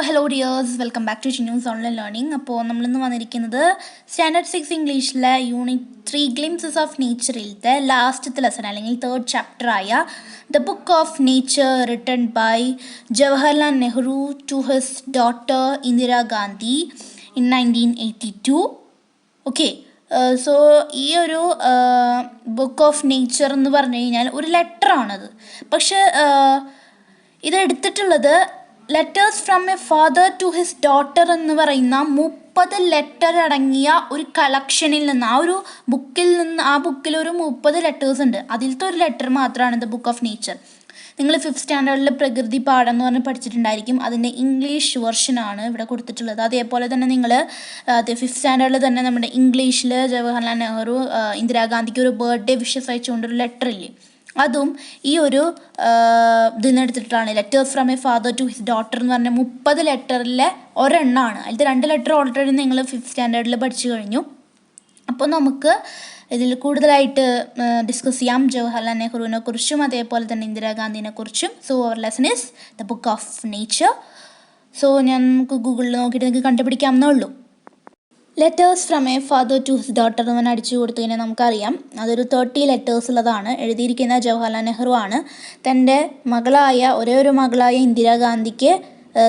hello dears, welcome back to Chinoo's Online Learning. അപ്പോൾ നമ്മളിന്ന് വന്നിരിക്കുന്നത് സ്റ്റാൻഡേർഡ് 6 ഇംഗ്ലീഷിലെ യൂണിറ്റ് 3 ഗ്ലിംസസ് ഓഫ് നേച്ചറിലത്തെ ലാസ്റ്റത്തെ ലെസൺ അല്ലെങ്കിൽ തേർഡ് ചാപ്റ്റർ ആയ the book of nature written by Jawaharlal Nehru to his daughter Indira Gandhi in 1982. Okay, so ഈ ഒരു ബുക്ക് ഓഫ് നേച്ചർ എന്ന് പറഞ്ഞു കഴിഞ്ഞാൽ ഒരു ലെറ്ററാണത്. പക്ഷെ ഇതെടുത്തിട്ടുള്ളത് letters from a father to his daughter എന്ന് പറയുന്ന 30 ലെറ്റർ അടങ്ങിയ ഒരു കളക്ഷനിൽ നിന്ന്, ആ ബുക്കിൽ ഒരു 30 ലെറ്റേഴ്സ് ഉണ്ട്. അതിലത്തെ ഒരു ലെറ്റർ മാത്രമാണ് ദ ബുക്ക് ഓഫ് നേച്ചർ. നിങ്ങൾ 5th സ്റ്റാൻഡേർഡിൽ പ്രകൃതി പാഠം എന്ന് പറഞ്ഞ് പഠിച്ചിട്ടുണ്ടായിരിക്കും. അതിൻ്റെ ഇംഗ്ലീഷ് വെർഷനാണ് ഇവിടെ കൊടുത്തിട്ടുള്ളത്. അതേപോലെ തന്നെ നിങ്ങൾ 5th സ്റ്റാൻഡേർഡിൽ തന്നെ നമ്മുടെ ഇംഗ്ലീഷിൽ ജവഹർലാൽ നെഹ്റു ഇന്ദിരാഗാന്ധിക്ക് ഒരു ബർത്ത്ഡേ വിഷസ് അയച്ചുകൊണ്ടൊരു ലെറ്റർ ഇല്ലേ, അതും ഈ ഒരു ഇതിനെടുത്തിട്ടാണ്. Letters from a father to his daughter എന്ന് പറഞ്ഞാൽ 30 ലെറ്ററിലെ ഒരെണ്ണമാണ്. അതിലത്തെ 2 ലെറ്റർ ഓൾറെഡി നിങ്ങൾ 5th സ്റ്റാൻഡേർഡിൽ പഠിച്ചു കഴിഞ്ഞു. അപ്പോൾ നമുക്ക് ഇതിൽ കൂടുതലായിട്ട് ഡിസ്കസ് ചെയ്യാം ജവഹർലാൽ നെഹ്റുവിനെ കുറിച്ചും അതേപോലെ തന്നെ ഇന്ദിരാഗാന്ധിനെ കുറിച്ചും. സോ അവർ lesson is the book of nature. So നമുക്ക് ഗൂഗിളിൽ നോക്കിയിട്ട് നിങ്ങൾക്ക് കണ്ടുപിടിക്കാവുന്നേ ഉള്ളൂ. Letters from a father to his daughter എന്ന് അടിച്ചു കൊടുത്തു കഴിഞ്ഞാൽ നമുക്കറിയാം അതൊരു 30 ലെറ്റേഴ്സ് ഉള്ളതാണ്. എഴുതിയിരിക്കുന്ന ജവഹർലാൽ നെഹ്റു ആണ്. തൻ്റെ ഒരേ ഒരു മകളായ ഇന്ദിരാഗാന്ധിക്ക്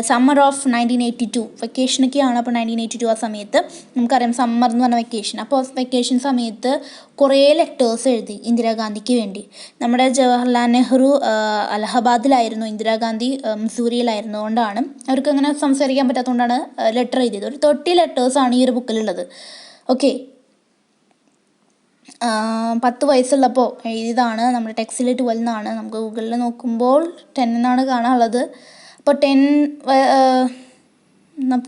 സമ്മർ ഓഫ് 1982 വെക്കേഷനൊക്കെയാണ്. അപ്പോൾ 1982 ആ സമയത്ത് നമുക്കറിയാം സമ്മർ എന്ന് പറഞ്ഞ വെക്കേഷൻ. അപ്പോൾ വെക്കേഷൻ സമയത്ത് കുറേ ലെറ്റേഴ്സ് എഴുതി ഇന്ദിരാഗാന്ധിക്ക് വേണ്ടി. നമ്മുടെ ജവഹർലാൽ നെഹ്റു അലഹബാദിലായിരുന്നു, ഇന്ദിരാഗാന്ധി മിസൂറിയിലായിരുന്നുകൊണ്ടാണ് അവർക്ക് അങ്ങനെ സംസാരിക്കാൻ പറ്റാത്തതുകൊണ്ടാണ് ലെറ്റർ എഴുതിയത്. ഒരു 30 ലെറ്റേഴ്സാണ് ഈ ഒരു ബുക്കിലുള്ളത്. ഓക്കെ, 10 വയസ്സുള്ളപ്പോൾ എഴുതിയതാണ്. നമ്മുടെ ടെക്സ്റ്റിൽ 12 എന്നാണ്, നമുക്ക് ഗൂഗിളിൽ നോക്കുമ്പോൾ 10 എന്നാണ് കാണാനുള്ളത്. അപ്പോൾ 10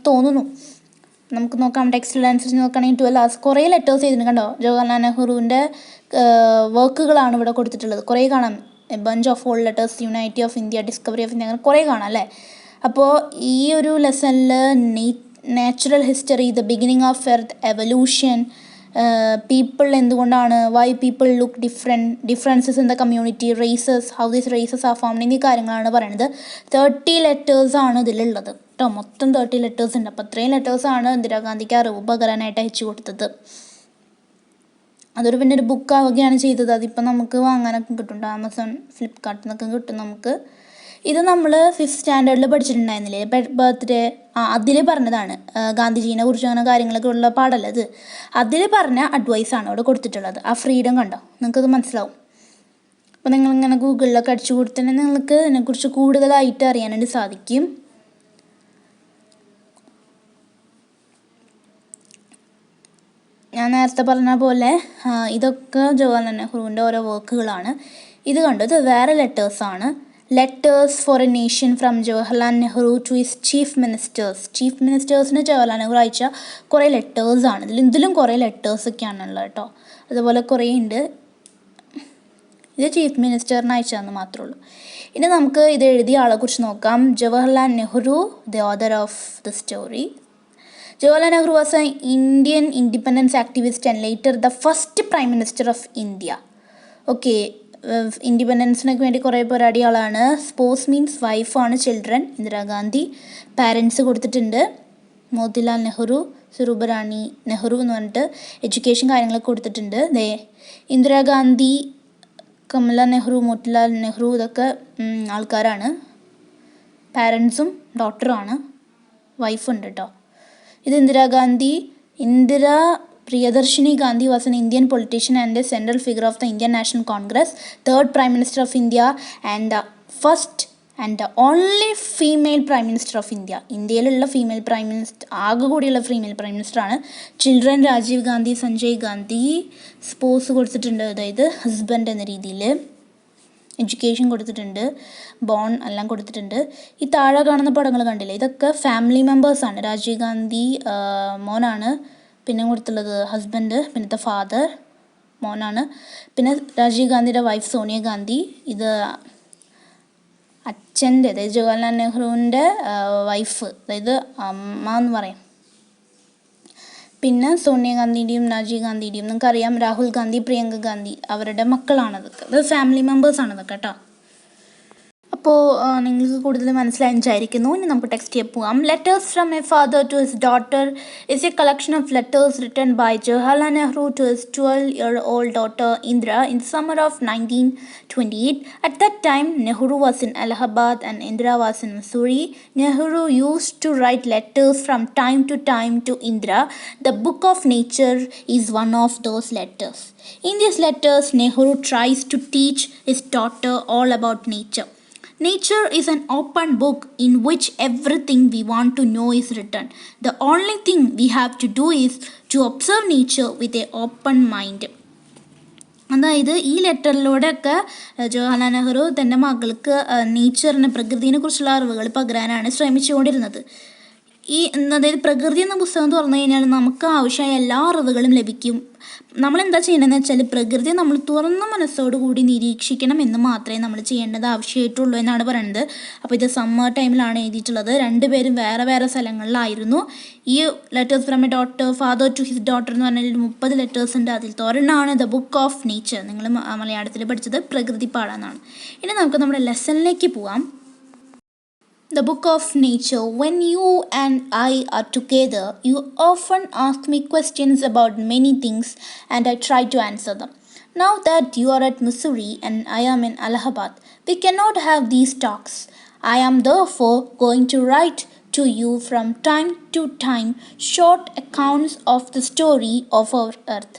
തോന്നുന്നു. നമുക്ക് നോക്കാം, ടെക്സ്റ്റിലനുസരിച്ച് നോക്കുകയാണെങ്കിൽ 12 hours. കുറേ ലെറ്റേഴ്സ് എഴുതിയിട്ടുണ്ട് കണ്ടോ. ജവഹർലാൽ നെഹ്റുവിൻ്റെ വർക്കുകളാണ് ഇവിടെ കൊടുത്തിട്ടുള്ളത്. കുറേ കാണാം. A bunch of old letters, unity of India, discovery of India, അങ്ങനെ കുറേ കാണാം അല്ലേ. അപ്പോൾ ഈ ഒരു ലെസണിൽ natural history, the beginning of earth, evolution, people എന്തുകൊണ്ടാണ്, why people look differences in the community, races, how these races are formed എന്നീ കാര്യങ്ങളാണ് പറയുന്നത്. 30 ലെറ്റേഴ്സാണ് ഇതിലുള്ളത് കേട്ടോ. മൊത്തം 30 ലെറ്റേഴ്സ് ഉണ്ട്. അപ്പോൾ അത്രയും ലെറ്റേഴ്സാണ് ഇന്ദിരാഗാന്ധിക്ക് അറിവ് പകരാനായിട്ട് അയച്ചു കൊടുത്തത്. അതൊരു പിന്നെ ഒരു ബുക്ക് ആവുകയാണ് ചെയ്തത്. അതിപ്പോൾ നമുക്ക് വാങ്ങാനൊക്കെ കിട്ടും, ആമസോൺ, ഫ്ലിപ്കാർട്ടിൽ നിന്നൊക്കെ കിട്ടും നമുക്ക്. ഇത് നമ്മൾ 5th സ്റ്റാൻഡേർഡിൽ പഠിച്ചിട്ടുണ്ടായിരുന്നില്ലേ, ബർത്ത്ഡേ, അതിൽ പറഞ്ഞതാണ് ഗാന്ധിജീനെ കുറിച്ച് അങ്ങനെ കാര്യങ്ങളൊക്കെ ഉള്ള പാടല്ല ഇത്. അതിൽ പറഞ്ഞ അഡ്വൈസാണ് ഇവിടെ കൊടുത്തിട്ടുള്ളത്. ആ ഫ്രീഡം കണ്ടോ, നിങ്ങൾക്കത് മനസ്സിലാവും. അപ്പോൾ നിങ്ങളിങ്ങനെ ഗൂഗിളിലൊക്കെ അടിച്ചു കൊടുത്താൽ നിങ്ങൾക്ക് ഇതിനെക്കുറിച്ച് കൂടുതലായിട്ട് അറിയാനായിട്ട് സാധിക്കും. ഞാൻ നേരത്തെ പറഞ്ഞ പോലെ ഇതൊക്കെ ജവഹർലാൽ നെഹ്റുവിൻ്റെ ഓരോ വർക്കുകളാണ്. ഇത് കണ്ടോ, ഇത് വേറെ ലെറ്റേഴ്സാണ്. Letters for a nation from Jawaharlal Nehru to his chief മിനിസ്റ്റേഴ്സിന് ജവഹർലാൽ നെഹ്റു അയച്ച കുറേ ലെറ്റേഴ്സാണ്. ഇതിലും കുറേ ലെറ്റേഴ്സൊക്കെയാണുള്ളത് കേട്ടോ. അതുപോലെ കുറേ ഉണ്ട്. ഇത് ചീഫ് മിനിസ്റ്ററിന് അയച്ചതെന്ന് മാത്രമേ ഉള്ളൂ. ഇനി നമുക്ക് ഇത് എഴുതിയ ആളെക്കുറിച്ച് നോക്കാം. Jawaharlal Nehru, the author of the story. Jawaharlal Nehru was an Indian independence activist and later the first Prime Minister of India. Okay, ഇൻഡിപെൻഡൻസിനൊക്കെ വേണ്ടി കുറേ പോരാടിയ ആളാണ്. സ്പോസ് മീൻസ് വൈഫാണ്, ചിൽഡ്രൻ ഇന്ദിരാഗാന്ധി. പാരൻസ് കൊടുത്തിട്ടുണ്ട് മോത്തിലാൽ നെഹ്റു, സ്വരൂപറാണി നെഹ്റു എന്ന് പറഞ്ഞിട്ട് എഡ്യൂക്കേഷൻ കാര്യങ്ങളൊക്കെ കൊടുത്തിട്ടുണ്ട്. ഇന്ദിരാഗാന്ധി, കമല നെഹ്റു, മോത്തിലാൽ നെഹ്റു ഇതൊക്കെ ആൾക്കാരാണ്. പാരൻസും ഡോട്ടറുമാണ്, വൈഫുണ്ട് കേട്ടോ. ഇത് Indira Priyadarshini Gandhi was an Indian politician and a central figure of the Indian National Congress, third Prime Minister of India and the first and the only female Prime Minister of India. ഇന്ത്യയിലുള്ള ഫീമെയിൽ പ്രൈം മിനിസ്റ്റർ, ആകെ കൂടിയുള്ള female prime മിനിസ്റ്ററാണ്. Children Rajiv Gandhi, Sanjay Gandhi. Spouse കൊടുത്തിട്ടുണ്ട്, അതായത് husband എന്ന രീതിയിൽ. Education കൊടുത്തിട്ടുണ്ട്, bone എല്ലാം കൊടുത്തിട്ടുണ്ട്. ഈ താഴെ കാണുന്ന പടങ്ങൾ കണ്ടില്ലേ, ഇതൊക്കെ ഫാമിലി മെമ്പേഴ്സാണ്. രാജീവ് ഗാന്ധി മോനാണ്, പിന്നെ കൊടുത്തുള്ളത് ഹസ്ബൻഡ്, പിന്നത്തെ ഫാദർ മോനാണ്. പിന്നെ രാജീവ് ഗാന്ധിയുടെ വൈഫ് സോണിയാഗാന്ധി, ഇത് അച്ഛൻ്റെ, അതായത് ജവഹർലാൽ നെഹ്റുവിൻ്റെ വൈഫ്, അതായത് അമ്മ എന്ന് പറയും. പിന്നെ സോണിയാഗാന്ധിയുടെയും രാജീവ് ഗാന്ധിയുടെയും നിങ്ങൾക്കറിയാം, രാഹുൽ ഗാന്ധി, പ്രിയങ്ക ഗാന്ധി, അവരുടെ മക്കളാണതൊക്കെ. അത് ഫാമിലി മെമ്പേഴ്സാണതൊക്കെ കേട്ടോ. അപ്പോൾ നിങ്ങൾക്ക് കൂടുതൽ മനസ്സിലായി വിചാരിക്കുന്നു. ഇനി നമുക്ക് ടെക്സ്റ്റ് പോകാം. Letters from a father to his daughter is a collection of letters written by Jawaharlal Nehru to his 12-year-old daughter Indira in the summer of 1928. At that time, Nehru was in Allahabad and Indira was in Missouri. Nehru used to write letters from time to time to Indira. The Book of Nature is one of those letters. In these letters, Nehru tries to teach his daughter all about nature. Nature is an open book in which everything we want to know is written. The only thing we have to do is to observe nature with an open mind. അതായത് ഈ ലെറ്ററിലൂടെയൊക്കെ ജവഹർലാൽ നെഹ്റു തൻ്റെ മകൾക്ക് നേച്ചറിനെ പ്രകൃതിയെ കുറിച്ചുള്ള അറിവുകൾ പകരാനാണ് ശ്രമിച്ചുകൊണ്ടിരുന്നത്. അതായത് പ്രകൃതി എന്ന പുസ്തകം തുറന്നു കഴിഞ്ഞാൽ നമുക്ക് ആവശ്യമായ എല്ലാ അറിവുകളും ലഭിക്കും. നമ്മളെന്താ ചെയ്യേണ്ടതെന്ന് വെച്ചാൽ പ്രകൃതിയെ നമ്മൾ തുറന്ന മനസ്സോടുകൂടി നിരീക്ഷിക്കണം എന്ന് മാത്രമേ നമ്മൾ ചെയ്യേണ്ടത് ആവശ്യമായിട്ടുള്ളൂ എന്നാണ് പറയുന്നത്. അപ്പോൾ ഇത് സമ്മർ ടൈമിലാണ് എഴുതിയിട്ടുള്ളത്. രണ്ടുപേരും വേറെ വേറെ സ്ഥലങ്ങളിലായിരുന്നു. ഈ letters from a daughter father to his daughter എന്ന് പറഞ്ഞാൽ 30 ലെറ്റേഴ്സ് ഉണ്ട്. അതിൽ ഒരെണ്ണമാണ് ദ ബുക്ക് ഓഫ് നേച്ചർ. നിങ്ങൾ മലയാളത്തിൽ പഠിച്ചത് പ്രകൃതി പാഠമെന്നാണ്. ഇനി നമുക്ക് നമ്മുടെ ലെസണിലേക്ക് പോവാം. The Book of Nature. When you and I are together, you often ask me questions about many things and I try to answer them. Now that you are at Missouri and I am in Allahabad, we cannot have these talks. I am therefore going to write to you from time to time short accounts of the story of our earth.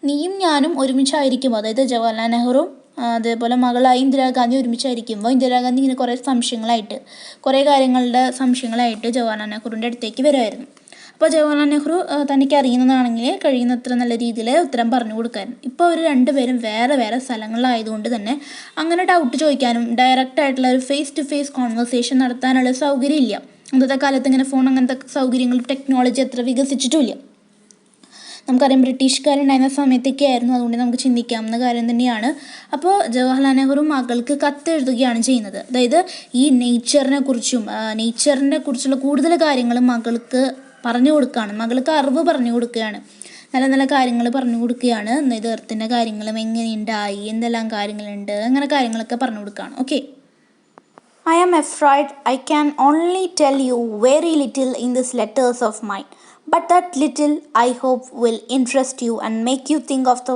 നീയും ഞാനും ഒരുമിച്ചായിരിക്കുമ്പോൾ, അതായത് ജവഹർലാൽ നെഹ്റു അതേപോലെ മകളായി ഇന്ദിരാഗാന്ധി ഒരുമിച്ചായിരിക്കുമ്പോൾ ഇന്ദിരാഗാന്ധി ഇങ്ങനെ കുറേ കാര്യങ്ങളുടെ സംശയങ്ങളായിട്ട് ജവഹർലാൽ നെഹ്റുവിൻ്റെ അടുത്തേക്ക് വരുമായിരുന്നു. അപ്പോൾ ജവഹർലാൽ നെഹ്റു തനിക്ക് അറിയുന്നതാണെങ്കിൽ കഴിയുന്നത്ര നല്ല രീതിയിൽ ഉത്തരം പറഞ്ഞു കൊടുക്കായിരുന്നു. ഇപ്പോൾ അവർ രണ്ടുപേരും വേറെ വേറെ സ്ഥലങ്ങളിലായതുകൊണ്ട് തന്നെ അങ്ങനെ ഡൗട്ട് ചോദിക്കാനും ഡയറക്റ്റ് ആയിട്ടുള്ള ഒരു ഫേസ് ടു ഫേസ് കോൺവെർസേഷൻ നടത്താനുള്ള സൗകര്യം ഇല്ല. അന്നത്തെ കാലത്ത് ഇങ്ങനെ ഫോൺ അങ്ങനത്തെ സൗകര്യങ്ങൾ ടെക്നോളജി അത്ര വികസിച്ചിട്ടുമില്ല. നമുക്കറിയാം ബ്രിട്ടീഷുകാരുണ്ടായിരുന്ന സമയത്തൊക്കെ ആയിരുന്നു. അതുകൊണ്ട് നമുക്ക് ചിന്തിക്കാവുന്ന കാര്യം തന്നെയാണ്. അപ്പോൾ ജവഹർലാൽ നെഹ്റു മകൾക്ക് കത്തെഴുതുകയാണ് ചെയ്യുന്നത്. അതായത് ഈ നേച്ചറിനെ കുറിച്ചുള്ള കൂടുതൽ കാര്യങ്ങൾ മകൾക്ക് പറഞ്ഞു കൊടുക്കുകയാണ്. മകൾക്ക് അറിവ് പറഞ്ഞു കൊടുക്കുകയാണ്. നല്ല നല്ല കാര്യങ്ങൾ പറഞ്ഞു കൊടുക്കുകയാണ്. അതായത് എർത്തിൻ്റെ കാര്യങ്ങളും എങ്ങനെയുണ്ടായി, എന്തെല്ലാം കാര്യങ്ങളുണ്ട്, അങ്ങനെ കാര്യങ്ങളൊക്കെ പറഞ്ഞു കൊടുക്കുകയാണ്. Okay. I am afraid I can only tell you very little in these letters of mine. But that little, I hope, will interest you and make you think of the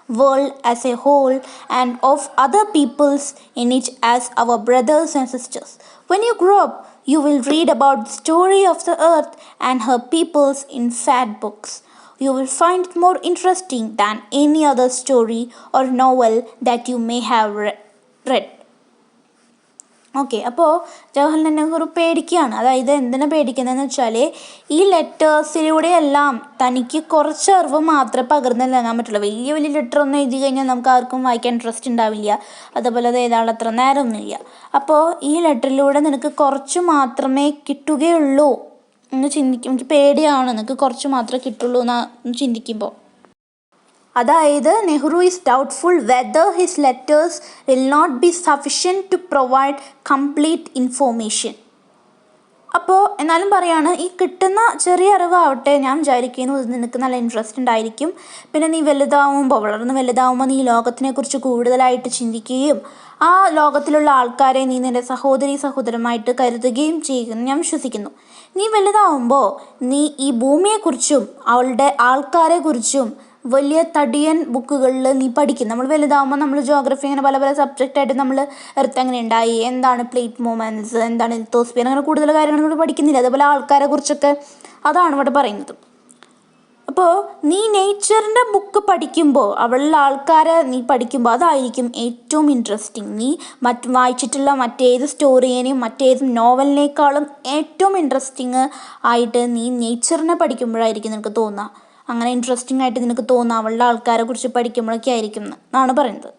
world as a whole and of other peoples in it as our brothers and sisters. When you grow up, you will read about the story of the earth and her peoples in fat books. You will find it more interesting than any other story or novel that you may have read. Okay. അപ്പോൾ ജവഹർലാൽ നെഹ്റു പേടിക്കുകയാണ്. അതായത് എന്തിനാണ് പേടിക്കുന്നതെന്ന് വെച്ചാൽ ഈ ലെറ്റേഴ്സിലൂടെയെല്ലാം തനിക്ക് കുറച്ച് അറിവ് മാത്രമേ പകർന്നു നൽകാൻ പറ്റുള്ളൂ. വലിയ വലിയ ലെറ്റർ ഒന്നും എഴുതി കഴിഞ്ഞാൽ നമുക്ക് ആർക്കും വായിക്കാൻ ഇൻട്രസ്റ്റ് ഉണ്ടാവില്ല. അതുപോലെ അത് എഴുതാനുള്ള അത്ര നേരമൊന്നുമില്ല. അപ്പോൾ ഈ ലെറ്ററിലൂടെ നിനക്ക് കുറച്ച് മാത്രമേ കിട്ടുകയുള്ളൂ എന്ന് ചിന്തിക്കും. എനിക്ക് പേടിയാണ്, നിനക്ക് കുറച്ച് മാത്രമേ കിട്ടുള്ളൂ എന്ന് ചിന്തിക്കുമ്പോൾ. അതായത് Nehru is doubtful whether his letters will not be sufficient to provide complete information. അപ്പോൾ എന്നാലും പറയാണ്, ഈ കിട്ടുന്ന ചെറിയ അറിവാവട്ടെ, ഞാൻ വിചാരിക്കുന്നു നിനക്ക് നല്ല ഇൻട്രസ്റ്റ് ഉണ്ടായിരിക്കും. പിന്നെ നീ വളർന്ന് വലുതാവുമ്പോൾ നീ ലോകത്തിനെക്കുറിച്ച് കൂടുതലായിട്ട് ചിന്തിക്കുകയും ആ ലോകത്തിലുള്ള ആൾക്കാരെ നീ നിൻ്റെ സഹോദരമായിട്ട് കരുതുകയും ചെയ്യുമെന്ന് ഞാൻ വിശ്വസിക്കുന്നു. നീ വലുതാവുമ്പോൾ നീ ഈ ഭൂമിയെക്കുറിച്ചും അവളുടെ ആൾക്കാരെക്കുറിച്ചും വലിയ തടിയൻ ബുക്കുകളിൽ നീ പഠിക്കും. നമ്മൾ വലുതാവുമ്പോൾ നമ്മൾ ജോഗ്രഫി അങ്ങനെ പല പല സബ്ജക്റ്റായിട്ട് നമ്മൾ എർത്ത് എങ്ങനെ ഉണ്ടായി, എന്താണ് പ്ലേറ്റ് മൂവ്മെൻറ്റ്സ്, എന്താണ് ലിത്തോസ്ഫിയർ, അങ്ങനെ കൂടുതൽ കാര്യങ്ങൾ നമ്മൾ പഠിക്കുന്നില്ല. അതുപോലെ ആൾക്കാരെ കുറിച്ചൊക്കെ അതാണ് ഇവിടെ പറയുന്നത്. അപ്പോൾ നീ നേച്ചറിൻ്റെ ബുക്ക് പഠിക്കുമ്പോൾ, അവളുടെ ആൾക്കാരെ നീ പഠിക്കുമ്പോൾ അതായിരിക്കും ഏറ്റവും ഇൻട്രസ്റ്റിംഗ്. നീ വായിച്ചിട്ടുള്ള മറ്റേത് സ്റ്റോറിയേനെയും മറ്റേത് നോവലിനേക്കാളും ഏറ്റവും ഇൻട്രസ്റ്റിംഗ് ആയിട്ട് നീ നേച്ചറിനെ പഠിക്കുമ്പോഴായിരിക്കും നിനക്ക് തോന്നുക. അങ്ങനെ ഇൻട്രസ്റ്റിംഗ് ആയിട്ട് നിനക്ക് തോന്നുക അവളുടെ ആൾക്കാരെ കുറിച്ച് പഠിക്കുമ്പോഴൊക്കെ ആയിരിക്കും എന്നാണ് പറയുന്നത്.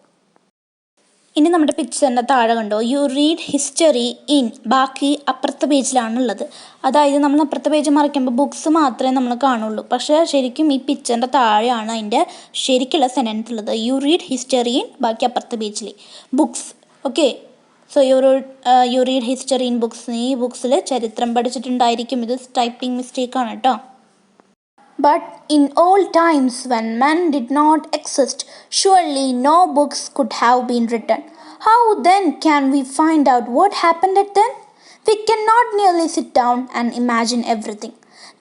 ഇനി നമ്മുടെ പിക്ചറിൻ്റെ താഴെ കണ്ടോ, യു റീഡ് ഹിസ്റ്ററി ഇൻ, ബാക്കി അപ്പുറത്തെ പേജിലാണുള്ളത്. അതായത് നമ്മൾ അപ്പുറത്തെ പേജ് മറിക്കുമ്പോൾ ബുക്സ് മാത്രമേ നമ്മൾ കാണുള്ളൂ. പക്ഷേ ശരിക്കും ഈ പിക്ചറിൻ്റെ താഴെയാണ് അതിൻ്റെ ശരിക്കുള്ള സെൻറ്റൻസ് ഉള്ളത്. യു റീഡ് ഹിസ്റ്ററി ഇൻ, ബാക്കി അപ്പുറത്തെ പേജിൽ books. Okay. So you read history in books. ഈ ബുക്സിൽ ചരിത്രം പഠിച്ചിട്ടുണ്ടായിരിക്കും. ഇത് ടൈപ്പിംഗ് മിസ്റ്റേക്കാണ് കേട്ടോ. But in old times when men did not exist, surely no books could have been written. how then can we find out what happened at then? We cannot merely sit down and imagine everything.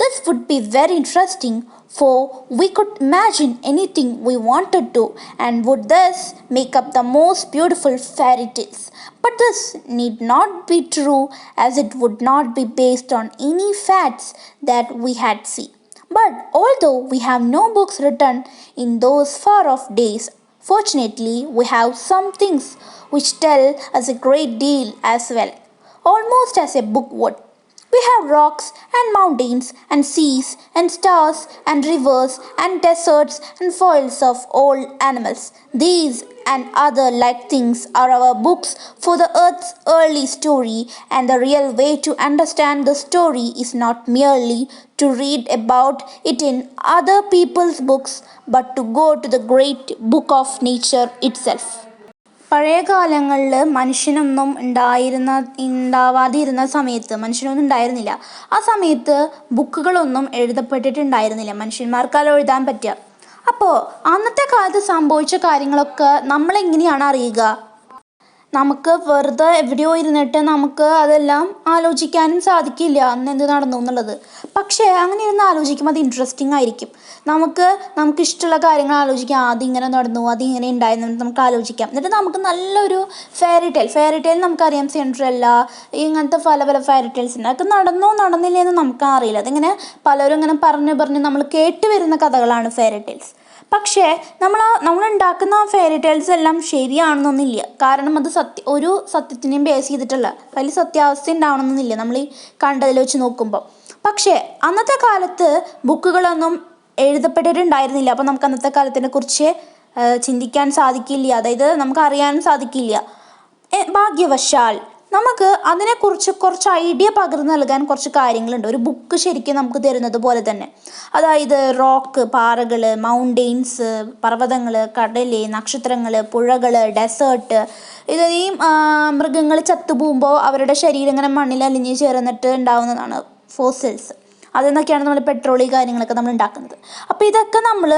This would be very interesting, for we could imagine anything we wanted to and would thus make up the most beautiful fairy tales. But this need not be true, as it would not be based on any facts that we had seen. But although we have no books written in those far off days, fortunately we have some things which tell us a great deal as well, almost as a book would. We have rocks and mountains and seas and stars and rivers and deserts and foils of all animals. These and other like things are our books for the earth's early story, and the real way to understand the story is not merely to read about it in other people's books, but to go to the great book of nature itself. പഴയ കാലങ്ങളിൽ മനുഷ്യനൊന്നും ഉണ്ടാവാതിരുന്ന സമയത്ത്, മനുഷ്യനൊന്നും ഉണ്ടായിരുന്നില്ല. ആ സമയത്ത് ബുക്കുകളൊന്നും എഴുതപ്പെട്ടിട്ടുണ്ടായിരുന്നില്ല, മനുഷ്യന്മാർക്കാലം എഴുതാൻ പറ്റുക. അപ്പോൾ അന്നത്തെ കാലത്ത് സംഭവിച്ച കാര്യങ്ങളൊക്കെ നമ്മളെങ്ങനെയാണ് അറിയുക? നമുക്ക് വെറുതെ എവിടെയോ ഇരുന്നിട്ട് നമുക്ക് അതെല്ലാം ആലോചിക്കാനും സാധിക്കില്ല അന്ന് എന്ത് നടന്നു എന്നുള്ളത്. പക്ഷേ അങ്ങനെ ഇരുന്ന് ആലോചിക്കുമ്പോൾ അത് ഇൻട്രസ്റ്റിംഗ് ആയിരിക്കും. നമുക്കിഷ്ടമുള്ള കാര്യങ്ങൾ ആലോചിക്കാം. അതിങ്ങനെ നടന്നു, അതിങ്ങനെ ഉണ്ടായിരുന്നു നമുക്ക് ആലോചിക്കാം. എന്നിട്ട് നമുക്ക് നല്ലൊരു ഫെയറി ടെയിൽ നമുക്കറിയാം, സിൻഡ്രല്ല, ഇങ്ങനത്തെ പല ഫെയറി ടെയിൽസ് ഉണ്ട്. അതൊക്കെ നടന്നില്ലേ എന്ന് നമുക്ക് അറിയില്ല. അതിങ്ങനെ പലരും ഇങ്ങനെ പറഞ്ഞ് നമ്മൾ കേട്ട് വരുന്ന കഥകളാണ് ഫെയറി ടെയിൽസ്. പക്ഷേ നമ്മളുണ്ടാക്കുന്ന ഫെയറി ടെയിൽസ് എല്ലാം ശരിയാണെന്നൊന്നുമില്ല. കാരണം അത് ഒരു സത്യത്തിനെയും ബേസ് ചെയ്തിട്ടല്ല, അതിൽ സത്യാവസ്ഥ ഉണ്ടാവണമെന്നില്ല നമ്മൾ ഈ കണ്ടതിൽ വെച്ച് നോക്കുമ്പോൾ. പക്ഷേ അന്നത്തെ കാലത്ത് ബുക്കുകളൊന്നും എഴുതപ്പെട്ടിട്ടുണ്ടായിരുന്നില്ല. അപ്പോൾ നമുക്ക് അന്നത്തെ കാലത്തിനെ കുറിച്ച് ചിന്തിക്കാൻ സാധിക്കില്ല, അതായത് നമുക്ക് അറിയാനും സാധിക്കില്ല. ഭാഗ്യവശാൽ നമുക്ക് അതിനെക്കുറിച്ച് കുറച്ച് ഐഡിയ പകർന്നു നൽകാൻ കുറച്ച് കാര്യങ്ങളുണ്ട് ഒരു ബുക്ക് ശരിക്കും നമുക്ക് തരുന്നത് പോലെ തന്നെ. അതായത് റോക്ക്, പാറകൾ, മൗണ്ടെയിൻസ്, പർവ്വതങ്ങൾ, കടൽ, നക്ഷത്രങ്ങൾ, പുഴകൾ, ഡെസേർട്ട്, ഈ മൃഗങ്ങൾ ചത്തുപോകുമ്പോൾ അവരുടെ ശരീരം ഇങ്ങനെ മണ്ണിൽ അലിഞ്ഞ് ചേർന്നിട്ട് ഉണ്ടാവുന്നതാണ് ഫോസിൽസ്. അതിൽ നമ്മൾ പെട്രോൾ കാര്യങ്ങളൊക്കെ നമ്മൾ ഉണ്ടാക്കുന്നത്. അപ്പോൾ ഇതൊക്കെ നമ്മൾ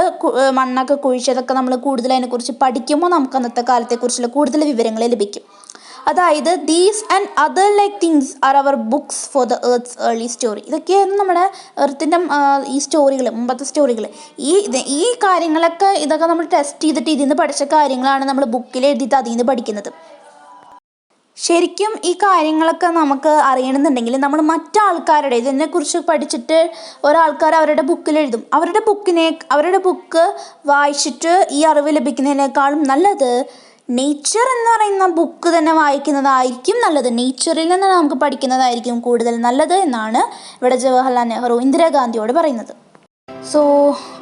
മണ്ണൊക്കെ കുഴിച്ചതൊക്കെ നമ്മൾ കൂടുതൽ അതിനെക്കുറിച്ച് പഠിക്കുമ്പോൾ നമുക്ക് അന്നത്തെ കാലത്തെക്കുറിച്ചുള്ള കൂടുതൽ വിവരങ്ങൾ ലഭിക്കും. അതായത് these and other like things are our books for the earth's early story. ഇതൊക്കെയായിരുന്നു നമ്മുടെ എർത്തിൻ്റെ ഈ സ്റ്റോറികൾ, മുമ്പത്തെ സ്റ്റോറികൾ. ഈ കാര്യങ്ങളൊക്കെ ഇതൊക്കെ നമ്മൾ ടെസ്റ്റ് ചെയ്തിട്ട് ഇതിൽ നിന്ന് പഠിച്ച കാര്യങ്ങളാണ് നമ്മൾ ബുക്കിൽ എഴുതിയിട്ട് അതിൽ നിന്ന് പഠിക്കുന്നത്. ശരിക്കും ഈ കാര്യങ്ങളൊക്കെ നമുക്ക് അറിയണമെന്നുണ്ടെങ്കിൽ നമ്മൾ മറ്റാൾക്കാരുടെ ഇതിനെക്കുറിച്ച് പഠിച്ചിട്ട് ഒരാൾക്കാർ അവരുടെ ബുക്കിൽ എഴുതും. അവരുടെ ബുക്ക് വായിച്ചിട്ട് ഈ അറിവ് ലഭിക്കുന്നതിനേക്കാളും നല്ലത് നേച്ചർ എന്ന് പറയുന്ന ബുക്ക് തന്നെ വായിക്കുന്നതായിരിക്കും നല്ലത്. നേച്ചറിൽ നിന്ന് നമുക്ക് പഠിക്കുന്നതായിരിക്കും കൂടുതൽ നല്ലത് എന്നാണ് ഇവിടെ ജവഹർലാൽ നെഹ്റു ഇന്ദിരാഗാന്ധിയോട് പറയുന്നത്. So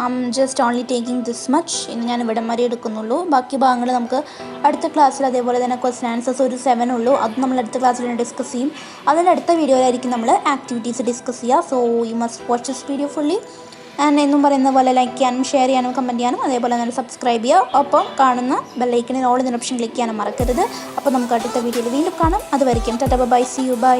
I am just only taking this much. ഇന്ന് ഞാൻ ഇവിടെ വരെ എടുക്കുന്നുള്ളൂ. ബാക്കി ഭാഗങ്ങൾ നമുക്ക് അടുത്ത ക്ലാസ്സിൽ, അതേപോലെ തന്നെ ക്വസ്റ്റ്യൻ ആൻസേഴ്സ് ഒരു 7 ഉള്ളൂ, അത് നമ്മൾ അടുത്ത ക്ലാസ്സിൽ തന്നെ ഡിസ്കസ് ചെയ്യും. അതിൻ്റെ അടുത്ത വീഡിയോയിലായിരിക്കും നമ്മൾ ആക്ടിവിറ്റീസ് ഡിസ്കസ് ചെയ്യുക. So you must watch this video fully. And എന്നും പറയുന്ന പോലെ ലൈക്ക് ചെയ്യാനും ഷെയർ ചെയ്യാനും കമൻറ്റ് ചെയ്യാനും അതേപോലെ തന്നെ സബ്സ്ക്രൈബ് ചെയ്യുക. ഒപ്പം കാണുന്ന ബെല്ലൈക്കണിൽ ഓൾ എന്ന ഓപ്ഷൻ ക്ലിക്ക് ചെയ്യാനും മറക്കരുത്. അപ്പോൾ നമുക്ക് അടുത്ത വീഡിയോയിൽ വീണ്ടും കാണാം. അതുവരെയ്ക്കും tata bye, see you, by.